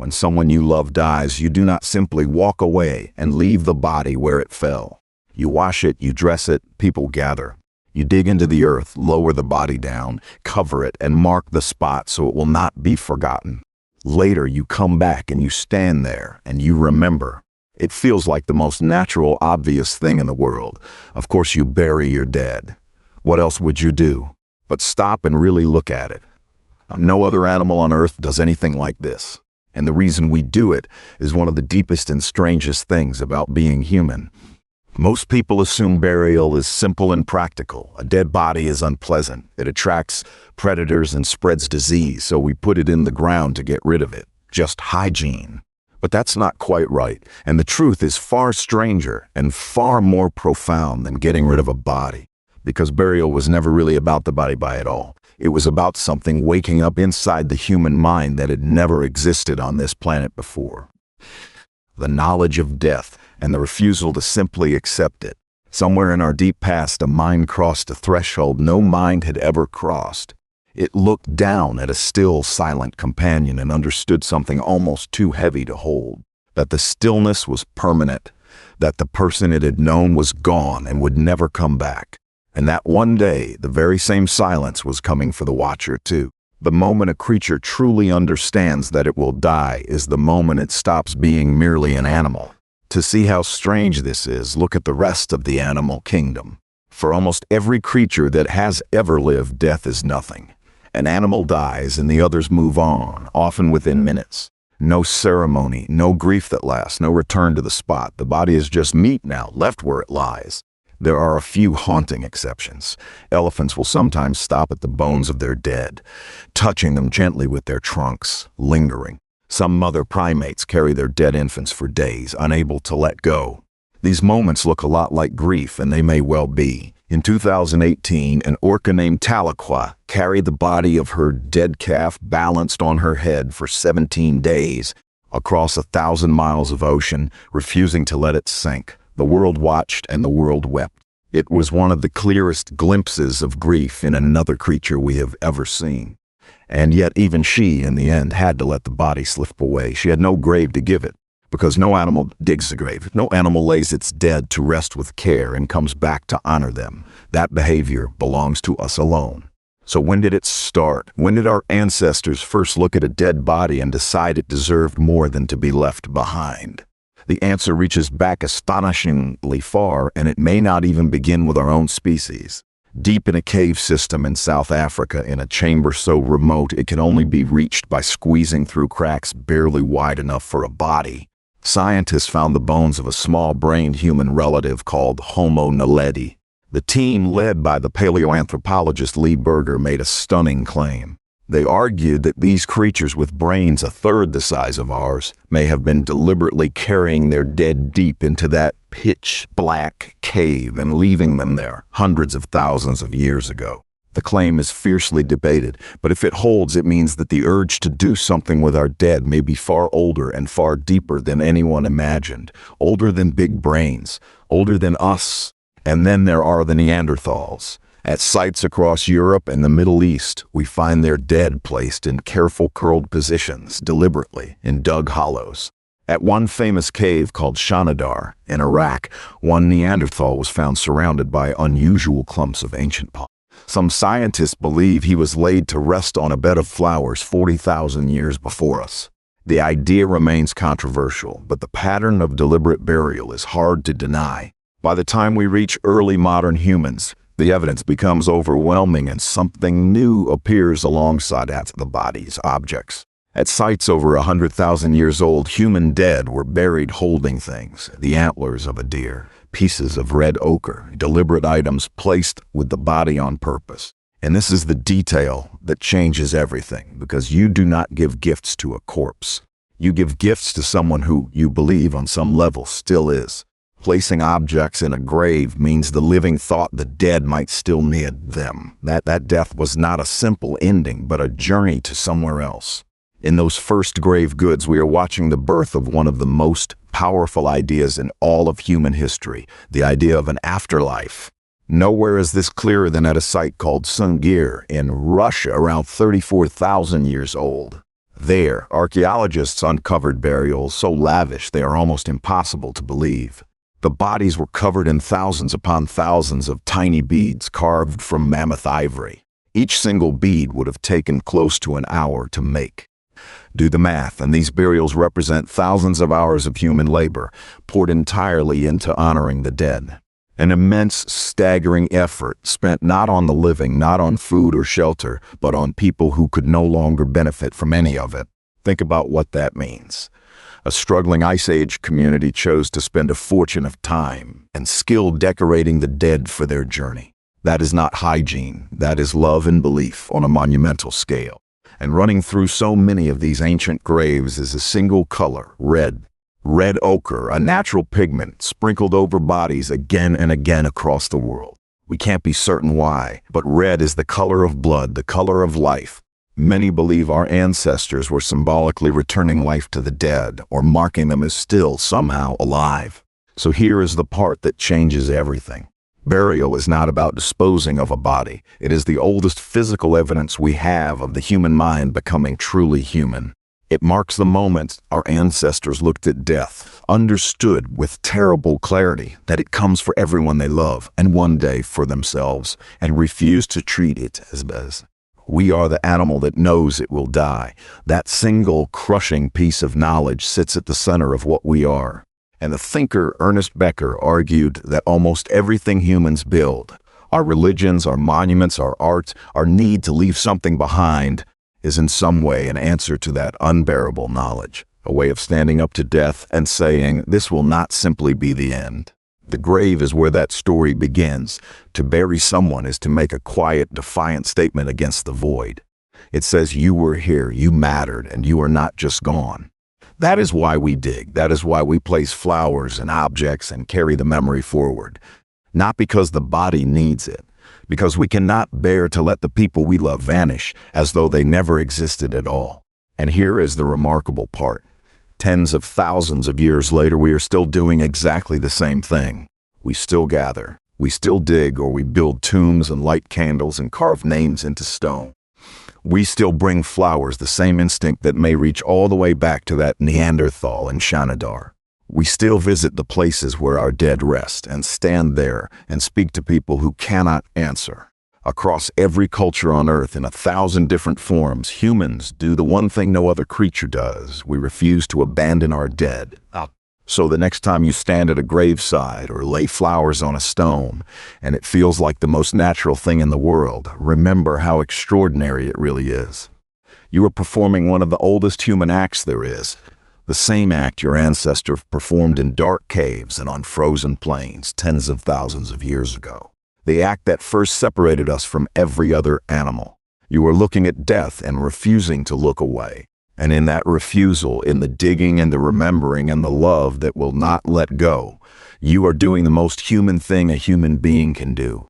When someone you love dies, you do not simply walk away and leave the body where it fell. You wash it, you dress it, people gather. You dig into the earth, lower the body down, cover it, and mark the spot so it will not be forgotten. Later, you come back and you stand there and you remember. It feels like the most natural, obvious thing in the world. Of course, you bury your dead. What else would you do? But stop and really look at it. No other animal on earth does anything like this. And the reason we do it is one of the deepest and strangest things about being human. Most people assume burial is simple and practical. A dead body is unpleasant. It attracts predators and spreads disease, so we put it in the ground to get rid of it. Just hygiene. But that's not quite right, and the truth is far stranger and far more profound than getting rid of a body. Because burial was never really about the body by at all. It was about something waking up inside the human mind that had never existed on this planet before. The knowledge of death and the refusal to simply accept it. Somewhere in our deep past, a mind crossed a threshold no mind had ever crossed. It looked down at a still, silent companion and understood something almost too heavy to hold. That the stillness was permanent, that the person it had known was gone and would never come back. And that one day, the very same silence was coming for the watcher too. The moment a creature truly understands that it will die is the moment it stops being merely an animal. To see how strange this is, look at the rest of the animal kingdom. For almost every creature that has ever lived, death is nothing. An animal dies and the others move on, often within minutes. No ceremony, no grief that lasts, no return to the spot. The body is just meat now, left where it lies. There are a few haunting exceptions. Elephants will sometimes stop at the bones of their dead, touching them gently with their trunks, lingering. Some mother primates carry their dead infants for days, unable to let go. These moments look a lot like grief, and they may well be. In 2018, an orca named Tahlequah carried the body of her dead calf balanced on her head for 17 days across 1,000 miles of ocean, refusing to let it sink. The world watched and the world wept. It was one of the clearest glimpses of grief in another creature we have ever seen. And yet even she, in the end, had to let the body slip away. She had no grave to give it, because no animal digs a grave. No animal lays its dead to rest with care and comes back to honor them. That behavior belongs to us alone. So when did it start? When did our ancestors first look at a dead body and decide it deserved more than to be left behind? The answer reaches back astonishingly far, and it may not even begin with our own species. Deep in a cave system in South Africa, in a chamber so remote it can only be reached by squeezing through cracks barely wide enough for a body, scientists found the bones of a small-brained human relative called Homo naledi. The team, led by the paleoanthropologist Lee Berger, made a stunning claim. They argued that these creatures with brains a third the size of ours may have been deliberately carrying their dead deep into that pitch-black cave and leaving them there hundreds of thousands of years ago. The claim is fiercely debated, but if it holds, it means that the urge to do something with our dead may be far older and far deeper than anyone imagined, older than big brains, older than us. And then there are the Neanderthals. At sites across Europe and the Middle East, we find their dead placed in careful curled positions, deliberately, in dug hollows. At one famous cave called Shanidar in Iraq, one Neanderthal was found surrounded by unusual clumps of ancient palm. Some scientists believe he was laid to rest on a bed of flowers 40,000 years before us. The idea remains controversial, but the pattern of deliberate burial is hard to deny. By the time we reach early modern humans, the evidence becomes overwhelming and something new appears alongside the body's objects. At sites over 100,000 years old, human dead were buried holding things, the antlers of a deer, pieces of red ochre, deliberate items placed with the body on purpose. And this is the detail that changes everything, because you do not give gifts to a corpse. You give gifts to someone who, you believe on some level, still is. Placing objects in a grave means the living thought the dead might still need them. That death was not a simple ending, but a journey to somewhere else. In those first grave goods, we are watching the birth of one of the most powerful ideas in all of human history, the idea of an afterlife. Nowhere is this clearer than at a site called Sungir in Russia, around 34,000 years old. There, archaeologists uncovered burials so lavish they are almost impossible to believe. The bodies were covered in thousands upon thousands of tiny beads carved from mammoth ivory. Each single bead would have taken close to an hour to make. Do the math, and these burials represent thousands of hours of human labor, poured entirely into honoring the dead. An immense, staggering effort spent not on the living, not on food or shelter, but on people who could no longer benefit from any of it. Think about what that means. A struggling Ice Age community chose to spend a fortune of time and skill decorating the dead for their journey. That is not hygiene. That is love and belief on a monumental scale. And running through so many of these ancient graves is a single color, red. Red ochre, a natural pigment sprinkled over bodies again and again across the world. We can't be certain why, but red is the color of blood, the color of life. Many believe our ancestors were symbolically returning life to the dead or marking them as still somehow alive. So here is the part that changes everything. Burial is not about disposing of a body. It is the oldest physical evidence we have of the human mind becoming truly human. It marks the moment our ancestors looked at death, understood with terrible clarity that it comes for everyone they love and one day for themselves, and refused to treat it as we are the animal that knows it will die. That single crushing piece of knowledge sits at the center of what we are. And the thinker Ernest Becker argued that almost everything humans build, our religions, our monuments, our art, our need to leave something behind, is in some way an answer to that unbearable knowledge, a way of standing up to death and saying, this will not simply be the end. The grave is where that story begins. To bury someone is to make a quiet, defiant statement against the void. It says you were here, you mattered, and you are not just gone. That is why we dig. That is why we place flowers and objects and carry the memory forward. Not because the body needs it, because we cannot bear to let the people we love vanish as though they never existed at all. And here is the remarkable part. Tens of thousands of years later, we are still doing exactly the same thing. We still gather, we still dig, or we build tombs and light candles and carve names into stone. We still bring flowers, the same instinct that may reach all the way back to that Neanderthal in Shanidar. We still visit the places where our dead rest and stand there and speak to people who cannot answer. Across every culture on Earth, in 1,000 different forms, humans do the one thing no other creature does. We refuse to abandon our dead. So the next time you stand at a graveside or lay flowers on a stone, and it feels like the most natural thing in the world, remember how extraordinary it really is. You are performing one of the oldest human acts there is, the same act your ancestors performed in dark caves and on frozen plains tens of thousands of years ago. The act that first separated us from every other animal. You are looking at death and refusing to look away. And in that refusal, in the digging and the remembering and the love that will not let go, you are doing the most human thing a human being can do.